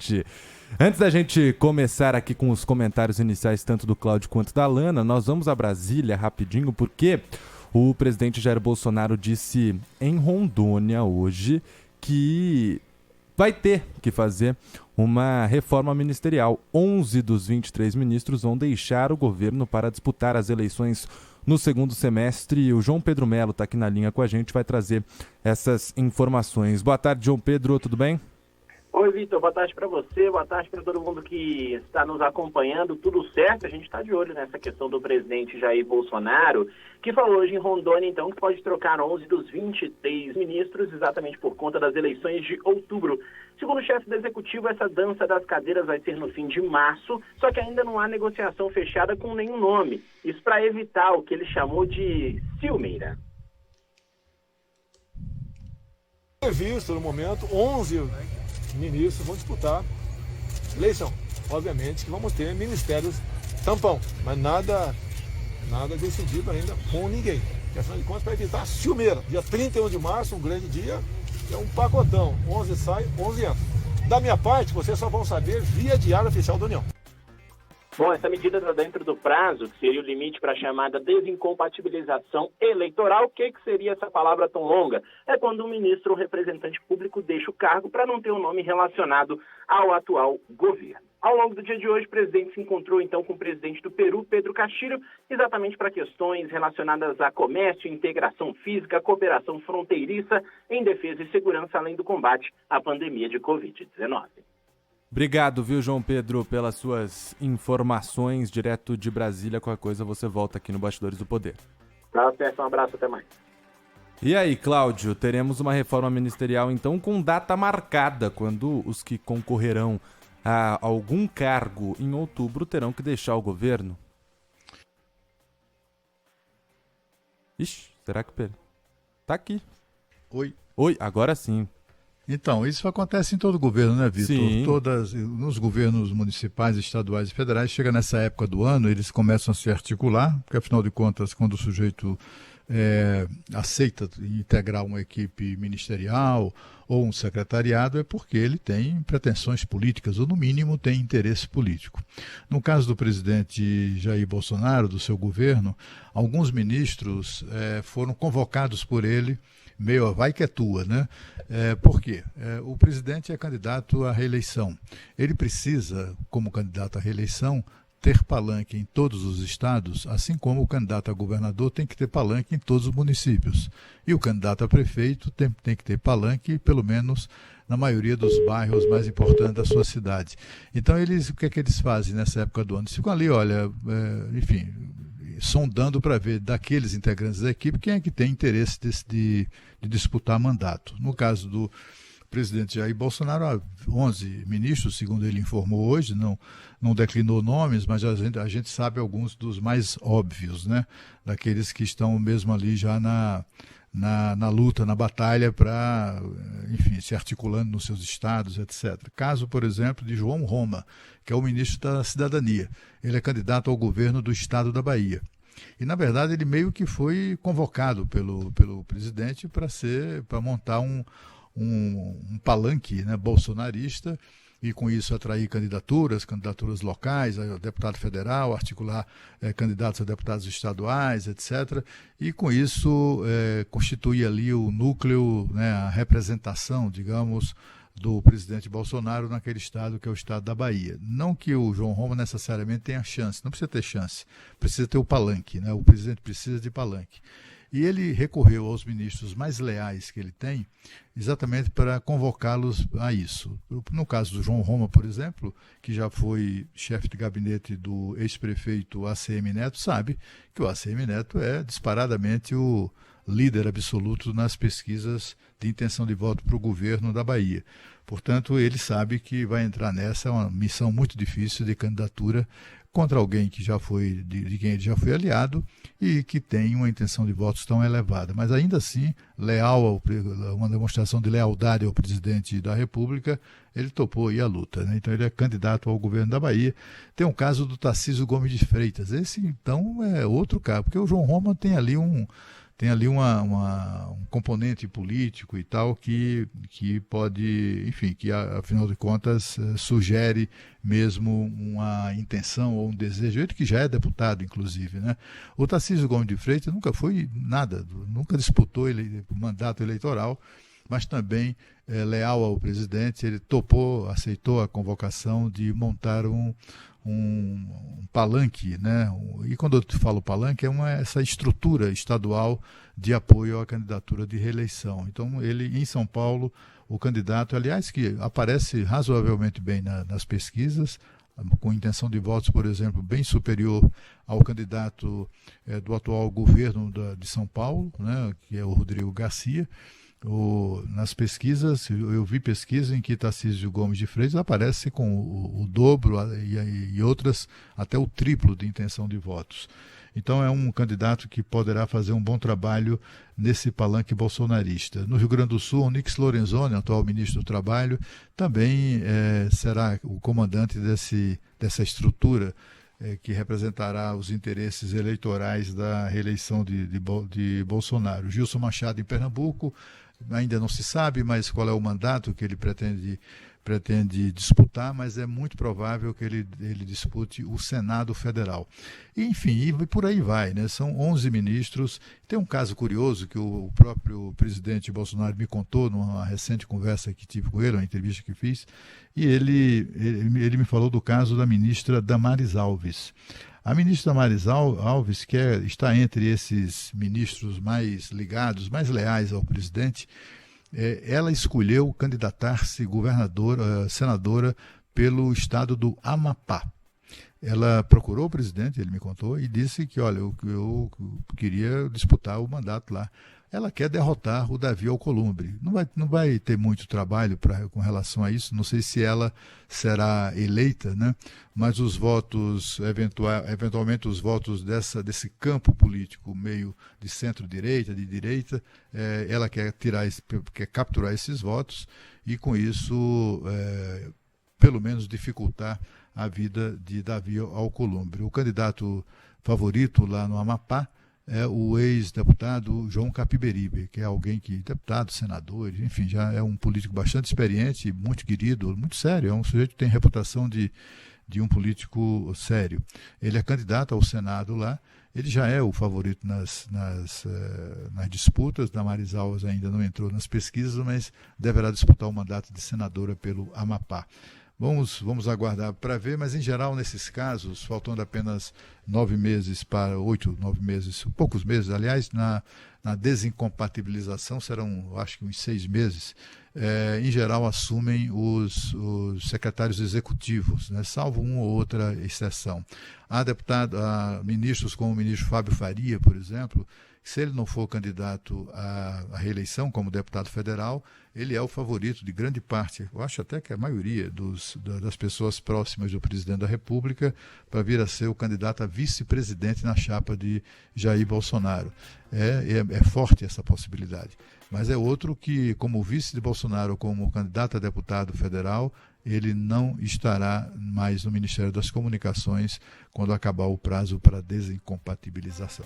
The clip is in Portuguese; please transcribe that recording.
gente. Antes da gente começar aqui com os comentários iniciais, tanto do Cláudio quanto da Lana, nós vamos a Brasília rapidinho, porque o presidente Jair Bolsonaro disse em Rondônia hoje que vai ter que fazer uma reforma ministerial. 11 dos 23 ministros vão deixar o governo para disputar as eleições no segundo semestre. O João Pedro Melo está aqui na linha com a gente, vai trazer essas informações. Boa tarde, João Pedro, tudo bem? Oi, Vitor, boa tarde para você, boa tarde para todo mundo que está nos acompanhando, tudo certo? A gente está de olho nessa questão do presidente Jair Bolsonaro, que falou hoje em Rondônia, então, que pode trocar 11 dos 23 ministros, exatamente por conta das eleições de outubro. Segundo o chefe do executivo, essa dança das cadeiras vai ser no fim de março, só que ainda não há negociação fechada com nenhum nome. Isso para evitar o que ele chamou de ciumeira. Previsto, no momento, 11 ministros vão disputar eleição. Obviamente que vamos ter ministérios tampão, mas nada decidido ainda com ninguém. Porque, afinal de contas, para evitar a ciumeira. Dia 31 de março, um grande dia, é um pacotão. 11 sai, 11 entra. Da minha parte, vocês só vão saber via Diário Oficial da União. Bom, essa medida está dentro do prazo, que seria o limite para a chamada desincompatibilização eleitoral. O que seria essa palavra tão longa? É quando um ministro ou representante público deixa o cargo para não ter um nome relacionado ao atual governo. Ao longo do dia de hoje, o presidente se encontrou então com o presidente do Peru, Pedro Castilho, exatamente para questões relacionadas a comércio, integração física, cooperação fronteiriça, em defesa e segurança, além do combate à pandemia de Covid-19. Obrigado, viu, João Pedro, pelas suas informações direto de Brasília. Qualquer coisa você volta aqui no Bastidores do Poder. Tá certo, um abraço, até mais. E aí, Cláudio, teremos uma reforma ministerial então com data marcada, quando os que concorrerão a algum cargo em outubro terão que deixar o governo? Ixi, será que... Tá aqui. Oi, agora sim. Então, isso acontece em todo o governo, né, Vitor? Sim. Nos governos municipais, estaduais e federais, chega nessa época do ano, eles começam a se articular, porque afinal de contas, quando o sujeito aceita integrar uma equipe ministerial ou um secretariado, é porque ele tem pretensões políticas, ou no mínimo tem interesse político. No caso do presidente Jair Bolsonaro, do seu governo, alguns ministros foram convocados por ele, meio vai que é tua, né? Por quê? O presidente é candidato à reeleição. Ele precisa, como candidato à reeleição, ter palanque em todos os estados, assim como o candidato a governador tem que ter palanque em todos os municípios. E o candidato a prefeito tem que ter palanque, pelo menos na maioria dos bairros mais importantes da sua cidade. Então, o que é que eles fazem nessa época do ano? Eles ficam ali, olha, enfim, sondando para ver daqueles integrantes da equipe quem é que tem interesse de disputar mandato. No caso do presidente Jair Bolsonaro, há 11 ministros, segundo ele informou hoje, não declinou nomes, mas a gente sabe alguns dos mais óbvios, né? Daqueles que estão mesmo ali já na luta, na batalha para, enfim, se articulando nos seus estados, etc. Caso, por exemplo, de João Roma, que é o ministro da Cidadania. Ele é candidato ao governo do estado da Bahia. E, na verdade, ele meio que foi convocado pelo presidente para montar um palanque, né, bolsonarista, e com isso atrair candidaturas locais, a deputado federal, articular candidatos a deputados estaduais, etc. E com isso constituir ali o núcleo, né, a representação, digamos, do presidente Bolsonaro naquele estado que é o estado da Bahia. Não que o João Roma necessariamente tenha chance, não precisa ter chance, precisa ter o palanque, né? O presidente precisa de palanque. E ele recorreu aos ministros mais leais que ele tem, exatamente para convocá-los a isso. No caso do João Roma, por exemplo, que já foi chefe de gabinete do ex-prefeito ACM Neto, sabe que o ACM Neto é disparadamente o líder absoluto nas pesquisas de intenção de voto para o governo da Bahia. Portanto, ele sabe que vai entrar nessa, é uma missão muito difícil de candidatura contra alguém que já foi, de quem ele já foi aliado e que tem uma intenção de votos tão elevada. Mas ainda assim, uma demonstração de lealdade ao presidente da República, ele topou ir à luta, né? Então ele é candidato ao governo da Bahia. Tem um caso do Tarcísio Gomes de Freitas. Esse, então, é outro caso, porque o João Roma tem ali tem ali um componente político e tal que pode, enfim, que afinal de contas sugere mesmo uma intenção ou um desejo, ele que já é deputado, inclusive, né? O Tarcísio Gomes de Freitas nunca foi nada, nunca disputou o mandato eleitoral, mas também leal ao presidente, ele aceitou a convocação de montar um palanque, né? E quando eu te falo palanque, essa estrutura estadual de apoio à candidatura de reeleição. Então, ele, em São Paulo, o candidato, aliás, que aparece razoavelmente bem nas pesquisas, com intenção de votos, por exemplo, bem superior ao candidato do atual governo de São Paulo, né? Que é o Rodrigo Garcia. Nas pesquisas, eu vi pesquisa em que Tarcísio Gomes de Freitas aparece com o dobro e outras até o triplo de intenção de votos. Então é um candidato que poderá fazer um bom trabalho nesse palanque bolsonarista. No Rio Grande do Sul, o Nix Lorenzoni, atual ministro do Trabalho, também será o comandante dessa estrutura que representará os interesses eleitorais da reeleição de Bolsonaro. Gilson Machado, em Pernambuco, ainda não se sabe mais qual é o mandato que ele pretende disputar, mas é muito provável que ele dispute o Senado Federal. E, enfim, e por aí vai, né? São 11 ministros. Tem um caso curioso que o próprio presidente Bolsonaro me contou numa recente conversa que tive com ele, uma entrevista que fiz, e ele me falou do caso da ministra Damares Alves. A ministra Damares Alves, que está entre esses ministros mais ligados, mais leais ao presidente, ela escolheu candidatar-se senadora pelo estado do Amapá. Ela procurou o presidente, ele me contou, e disse que, olha, eu queria disputar o mandato lá. Ela quer derrotar o Davi Alcolumbre. Não vai ter muito trabalho com relação a isso, não sei se ela será eleita, né? Mas os votos, eventualmente os votos desse campo político meio de centro-direita, de direita, ela quer capturar esses votos e com isso, pelo menos, dificultar a vida de Davi Alcolumbre. O candidato favorito lá no Amapá é o ex-deputado João Capiberibe, que é alguém deputado, senador, enfim, já é um político bastante experiente, muito querido, muito sério, é um sujeito que tem reputação de um político sério. Ele é candidato ao Senado lá, ele já é o favorito nas disputas, Damares Alves ainda não entrou nas pesquisas, mas deverá disputar o mandato de senadora pelo Amapá. Vamos aguardar para ver, mas em geral nesses casos, faltando apenas 9 meses para 8, 9 meses, poucos meses, aliás, na desincompatibilização serão, acho que uns 6 meses, em geral assumem os secretários executivos, né, salvo uma ou outra exceção. Há ministros como o ministro Fábio Faria, por exemplo, se ele não for candidato à reeleição como deputado federal, ele é o favorito de grande parte, eu acho até que a maioria das pessoas próximas do presidente da República, para vir a ser o candidato a vice-presidente na chapa de Jair Bolsonaro. É forte essa possibilidade. Mas é outro que, como vice de Bolsonaro, como candidato a deputado federal, ele não estará mais no Ministério das Comunicações quando acabar o prazo para desincompatibilização.